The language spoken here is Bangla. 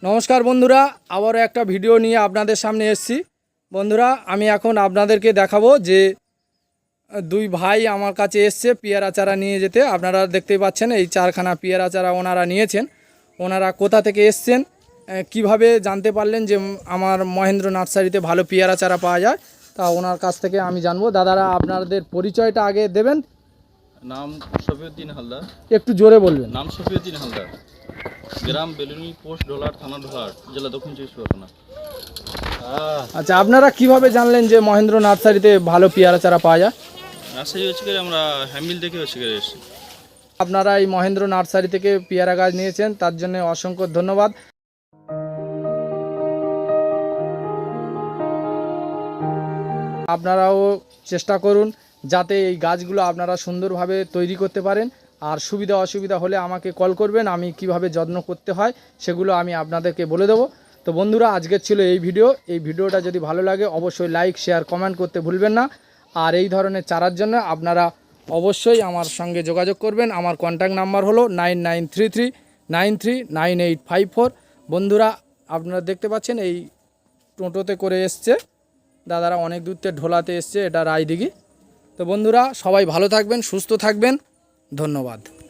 নমস্কার বন্ধুরা, আবারও একটা ভিডিও নিয়ে আপনাদের সামনে এসেছি। বন্ধুরা, আমি এখন আপনাদেরকে দেখাবো যে দুই ভাই আমার কাছে এসছে পেয়ারা চারা নিয়ে যেতে। আপনারা দেখতেই পাচ্ছেন এই চারখানা পেয়ারা চারা ওনারা নিয়েছেন। ওনারা কোথা থেকে এসছেন, কিভাবে জানতে পারলেন যে আমার মহেন্দ্র নার্সারিতে ভালো পেয়ারা চারা পাওয়া যায়, তা ওনার কাছ থেকে আমি জানবো। দাদারা আপনাদের পরিচয়টা আগে দেবেন। নাম শফিউদ্দিন হালদার। একটু জোরে বলবেন। নাম শফিউদ্দিন হালদার, গ্রাম বেলুনি, পোস্ট ডোলার, থানা ঢোলার, জেলা দক্ষিণ চব্বিশ পরগনা। আচ্ছা, আপনারা কিভাবে জানলেন যে মহেন্দ্র নার্সারিতে ভালো পেয়ারা চারা পাওয়া যায়? নার্সারি হচ্ছে করে আমরা হ্যামিল দেখে হচ্ছে করে এসেছি। আপনারা এই মহেন্দ্র নার্সারি থেকে পেয়ারা গাছ নিয়েছেন, তার জন্য অসংখ্য ধন্যবাদ। আপনারাও চেষ্টা করুন যাতে এই গাছগুলো আপনারা সুন্দরভাবে তৈরি করতে পারেন। আর সুবিধা অসুবিধা হলে আমাকে কল করবেন, আমি কিভাবে যত্ন করতে হয় সেগুলো আমি আপনাদেরকে বলে দেবো। তো বন্ধুরা, আজকের ছিল এই ভিডিওটা যদি ভালো লাগে অবশ্যই লাইক, শেয়ার, কমেন্ট করতে ভুলবেন না। আর এই ধরনের চারার জন্য আপনারা অবশ্যই আমার সঙ্গে যোগাযোগ করবেন। আমার কন্ট্যাক্ট নাম্বার হলো 9933939854। বন্ধুরা, আপনারা দেখতে পাচ্ছেন এই টোটোতে করে এসছে দাদারা, অনেক দূর থেকে ঢোলাতে এসছে, এটা রায়দিঘি। তো বন্ধুরা, সবাই ভালো থাকবেন, সুস্থ থাকবেন, ধন্যবাদ।